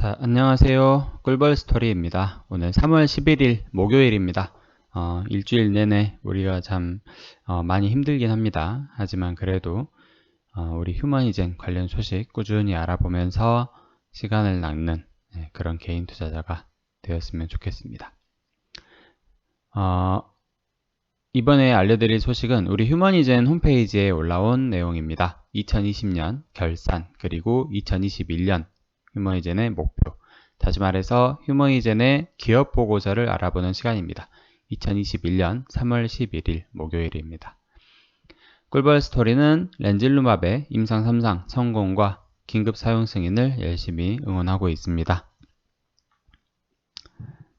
자, 안녕하세요. 꿀벌 스토리입니다. 오늘 3월 11일 목요일입니다. 일주일 내내 우리가 참 많이 힘들긴 합니다. 하지만 그래도 우리 휴머니젠 관련 소식 꾸준히 알아보면서 시간을 낚는 그런 개인 투자자가 되었으면 좋겠습니다. 이번에 알려드릴 소식은 우리 휴머니젠 홈페이지에 올라온 내용입니다. 2020년 결산 그리고 2021년 휴머니젠의 목표, 다시 말해서 휴머니젠의 기업 보고서를 알아보는 시간입니다. 2021년 3월 11일 목요일입니다. 꿀벌 스토리는 렌질루맙의 임상 3상 성공과 긴급 사용 승인을 열심히 응원하고 있습니다.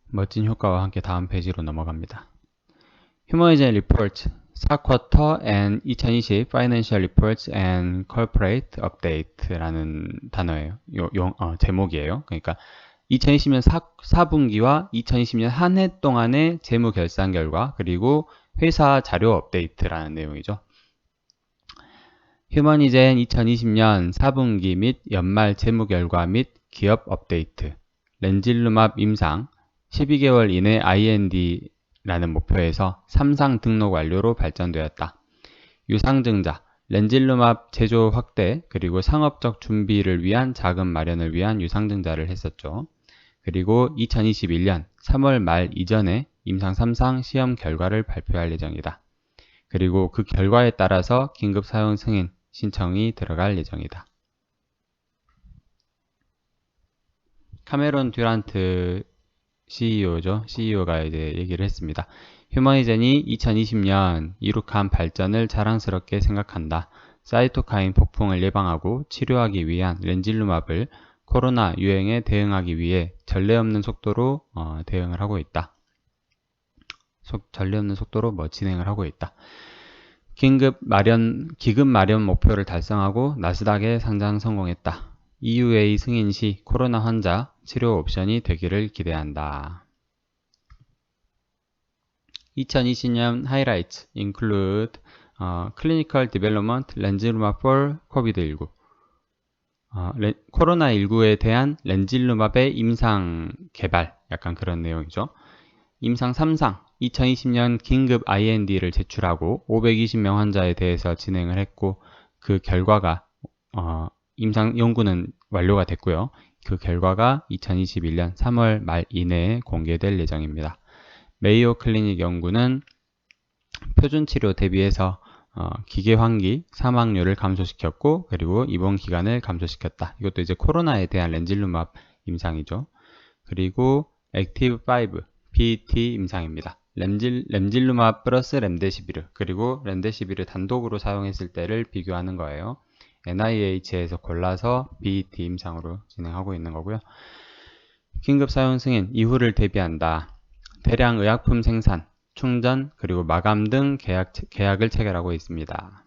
멋진 효과와 함께 다음 페이지로 넘어갑니다. 휴머니젠 리포트 4쿼터 and 2020 Financial Reports and Corporate Update라는 단어예요. 제목이에요. 그러니까 2020년 4분기와 2020년 한 해 동안의 재무 결산 결과 그리고 회사 자료 업데이트라는 내용이죠. 휴머니젠 2020년 4분기 및 연말 재무 결과 및 기업 업데이트, 렌질루맙 임상 12개월 이내 IND 라는 목표에서 3상 등록 완료로 발전되었다. 유상증자, 렌질루맙 제조 확대, 그리고 상업적 준비를 위한 자금 마련을 위한 유상증자를 했었죠. 그리고 2021년 3월 말 이전에 임상 3상 시험 결과를 발표할 예정이다. 그리고 그 결과에 따라서 긴급 사용 승인 신청이 들어갈 예정이다. 카메론 듀란트 CEO죠. CEO가 이제 얘기를 했습니다. 휴머니젠이 2020년 이룩한 발전을 자랑스럽게 생각한다. 사이토카인 폭풍을 예방하고 치료하기 위한 렌질루맙을 코로나 유행에 대응하기 위해 전례 없는 속도로 대응을 하고 있다. 전례 없는 속도로 진행을 하고 있다. 기금 마련 목표를 달성하고 나스닥에 상장 성공했다. EUA 승인 시 코로나 환자 치료 옵션이 되기를 기대한다. 2020년 하이라이트 include clinical development 렌질루맙 for COVID-19 코로나19에 대한 렌질루맙의 임상 개발, 약간 그런 내용이죠. 임상 3상 2020년 긴급 IND를 제출하고 520명 환자에 대해서 진행을 했고 그 결과가 임상 연구는 완료가 됐고요. 그 결과가 2021년 3월 말 이내에 공개될 예정입니다. 메이오 클리닉 연구는 표준 치료 대비해서 기계 환기 사망률을 감소시켰고 그리고 입원 기간을 감소시켰다. 이것도 이제 코로나에 대한 렌질루맙 임상이죠. 그리고 액티브5 BT 임상입니다. 렌질루맙 플러스 렘데시비르 그리고 렘데시비르 단독으로 사용했을 때를 비교하는 거예요. NIH에서 골라서 BT 임상으로 진행하고 있는 거고요. 긴급 사용 승인 이후를 대비한다. 대량 의약품 생산, 충전, 그리고 마감 등 계약을 체결하고 있습니다.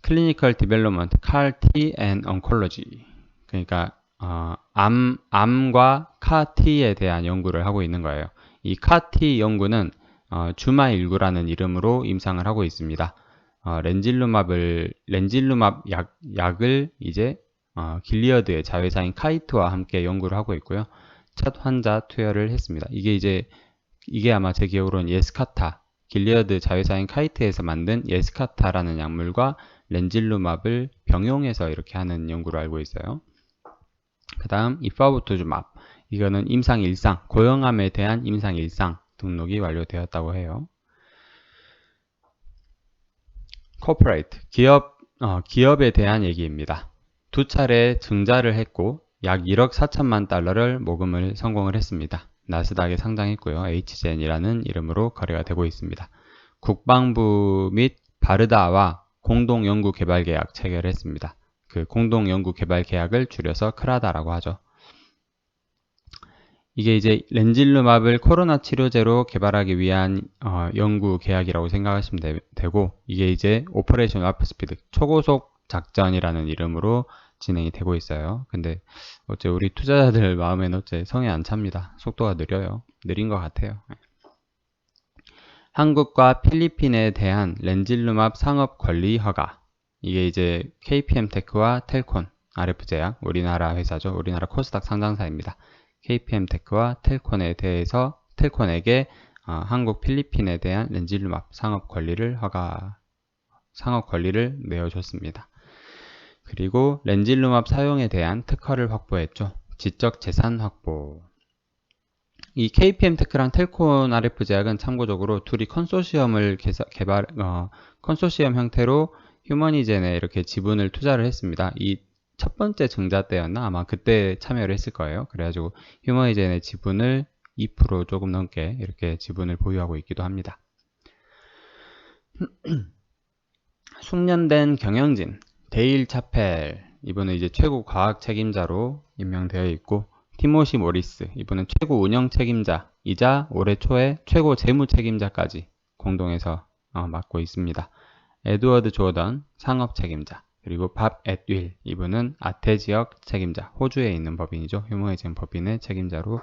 클리니컬 디벨롭먼트, CAR-T and Oncology. 그러니까 암과 CAR-T에 대한 연구를 하고 있는 거예요. 이 CAR-T 연구는 주마19라는 이름으로 임상을 하고 있습니다. 렌질루맙 약을 이제 길리어드의 자회사인 카이트와 함께 연구를 하고 있고요. 첫 환자 투여를 했습니다. 이게 아마 제 기억으로는 예스카타, 길리어드 자회사인 카이트에서 만든 예스카타라는 약물과 렌질루맙을 병용해서 이렇게 하는 연구로 알고 있어요. 그 다음 이파부토주맙, 이거는 임상 1상, 고형암에 대한 임상 1상 등록이 완료되었다고 해요. Corporate, 기업에 대한 얘기입니다. 2차례 증자를 했고 약 1억 4천만 달러를 모금을 성공을 했습니다. 나스닥에 상장했고요. HGen이라는 이름으로 거래가 되고 있습니다. 국방부 및 바르다와 공동연구개발계약 체결했습니다. 그 공동연구개발계약을 줄여서 크라다라고 하죠. 이게 이제 렌질루맙을 코로나 치료제로 개발하기 위한 연구 계약이라고 생각하시면 되고 이게 이제 오퍼레이션 와프 스피드 초고속 작전이라는 이름으로 진행이 되고 있어요. 근데 어째 우리 투자자들 마음에는 어째 성에 안 찹니다. 속도가 느려요. 느린 것 같아요. 한국과 필리핀에 대한 렌질루맙 상업 권리 허가. 이게 이제 KPM테크와 텔콘 RF 제약, 우리나라 회사죠. 우리나라 코스닥 상장사입니다. KPM테크와 텔콘에게 한국 필리핀에 대한 렌질루맙 상업 권리를 내어줬습니다. 그리고 렌질루맙 사용에 대한 특허를 확보했죠. 지적 재산 확보. 이 KPM테크랑 텔콘 RF 제약은 참고적으로 둘이 컨소시엄을 컨소시엄 형태로 휴머니젠에 이렇게 지분을 투자를 했습니다. 이 첫 번째 증자 때였나? 아마 그때 참여를 했을 거예요. 그래가지고 휴머니젠의 지분을 2% 조금 넘게 이렇게 지분을 보유하고 있기도 합니다. 숙련된 경영진 데일 차펠, 이분은 이제 최고 과학 책임자로 임명되어 있고, 티모시 모리스, 이분은 최고 운영 책임자이자 올해 초에 최고 재무 책임자까지 공동해서 맡고 있습니다. 에드워드 조던 상업 책임자, 그리고 밥 앳윌, 이분은 아태 지역 책임자, 호주에 있는 법인이죠. 휴머니젠 법인의 책임자로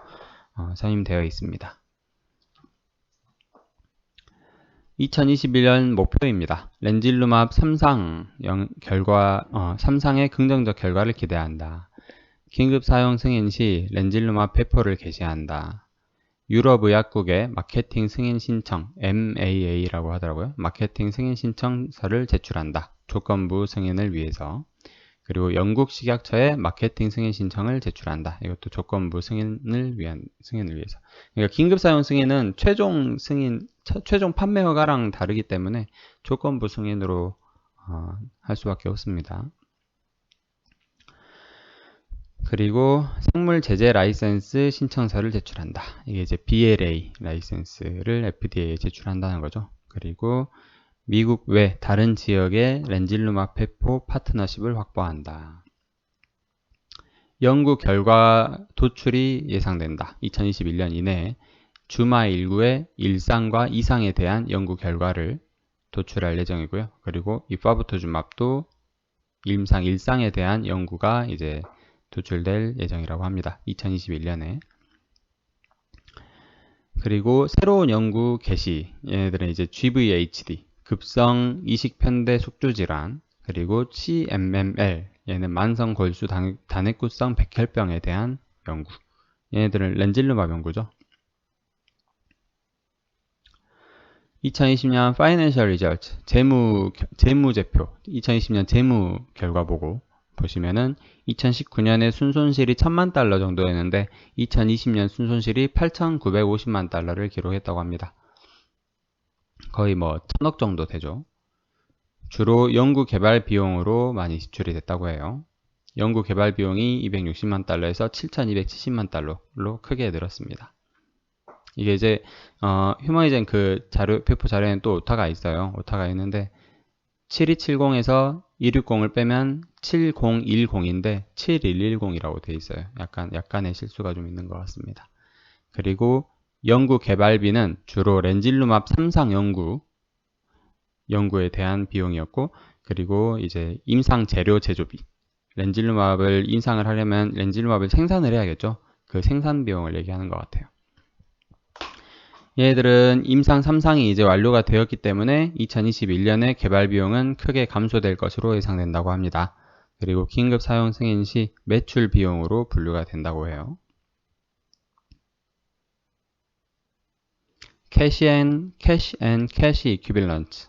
선임되어 있습니다. 2021년 목표입니다. 렌질루맙 3상의 긍정적 결과를 기대한다. 긴급 사용 승인 시 렌질루맙 배포를 개시한다. 유럽 의약국에 마케팅 승인 신청, MAA라고 하더라고요. 마케팅 승인 신청서를 제출한다. 조건부 승인을 위해서. 그리고 영국 식약처에 마케팅 승인 신청을 제출한다. 이것도 조건부 승인을 위해서. 그러니까 긴급 사용 승인은 최종 판매 허가랑 다르기 때문에 조건부 승인으로 할 수밖에 없습니다. 그리고 생물 제재 라이센스 신청서를 제출한다. 이게 이제 BLA 라이센스를 FDA에 제출한다는 거죠. 그리고 미국 외 다른 지역의 렌질루맙 배포 파트너십을 확보한다. 연구 결과 도출이 예상된다. 2021년 이내에 주마19의 1상과 2상에 대한 연구 결과를 도출할 예정이고요. 그리고 이 파브토주맙도 임상 1상에 대한 연구가 이제 도출될 예정이라고 합니다. 2021년에. 그리고 새로운 연구 개시, 얘네들은 이제 GVHD, 급성 이식 편대 숙주 질환, 그리고 CMML, 얘는 만성 골수 단핵구성 백혈병에 대한 연구. 얘네들은 렌질루맙 연구죠. 2020년 Financial Results, 재무제표, 2020년 재무 결과 보고 보시면은 2019년에 순손실이 1000만 달러 정도였는데 2020년 순손실이 8,950만 달러를 기록했다고 합니다. 거의 뭐 1000억 정도 되죠. 주로 연구 개발 비용으로 많이 지출이 됐다고 해요. 연구 개발 비용이 260만 달러에서 7,270만 달러로 크게 늘었습니다. 이게 이제 휴머니젠 그 배포 자료에는 또 오타가 있어요. 오타가 있는데 7270에서 260을 빼면 7010인데 7110이라고 돼 있어요. 약간의 실수가 좀 있는 것 같습니다. 그리고 연구 개발비는 주로 렌질루맙 3상 연구에 대한 비용이었고, 그리고 이제 임상 재료 제조비, 렌질루맙을 임상을 하려면 렌질루맙을 생산을 해야겠죠. 그 생산 비용을 얘기하는 것 같아요. 얘들은 임상 3상이 이제 완료가 되었기 때문에 2021년에 개발 비용은 크게 감소될 것으로 예상된다고 합니다. 그리고 긴급 사용 승인 시 매출 비용으로 분류가 된다고 해요. Cash and Cash Equivalent,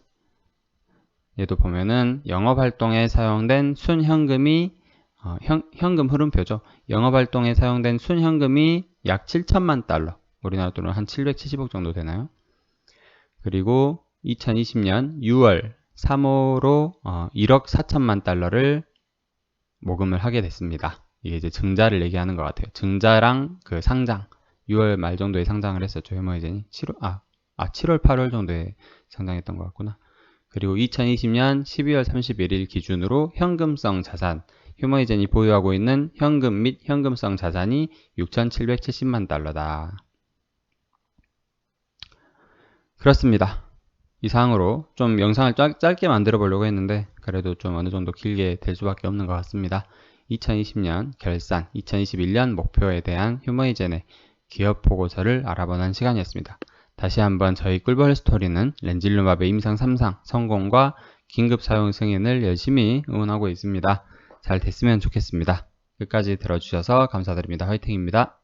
얘도 보면은 영업활동에 사용된 순현금이 현금 흐름표죠. 영업활동에 사용된 순현금이 약 7천만 달러, 우리나라 돈으로 한 770억 정도 되나요? 그리고 2020년 6월 3호로 1억 4천만 달러를 모금을 하게 됐습니다. 이게 이제 증자를 얘기하는 것 같아요. 증자랑 그 상장, 6월 말 정도에 상장을 했었죠. 휴머니젠이 7월 8월 정도에 상장했던 것 같구나. 그리고 2020년 12월 31일 기준으로 현금성 자산, 휴머니젠이 보유하고 있는 현금 및 현금성 자산이 6,770만 달러다. 그렇습니다. 이상으로 좀 영상을 짧게 만들어 보려고 했는데 그래도 좀 어느 정도 길게 될 수밖에 없는 것 같습니다. 2020년 결산, 2021년 목표에 대한 휴머니젠의 기업 보고서를 알아보는 시간이었습니다. 다시 한번 저희 꿀벌 스토리는 렌질루맙의 임상 3상 성공과 긴급 사용 승인을 열심히 응원하고 있습니다. 잘 됐으면 좋겠습니다. 끝까지 들어주셔서 감사드립니다. 화이팅입니다.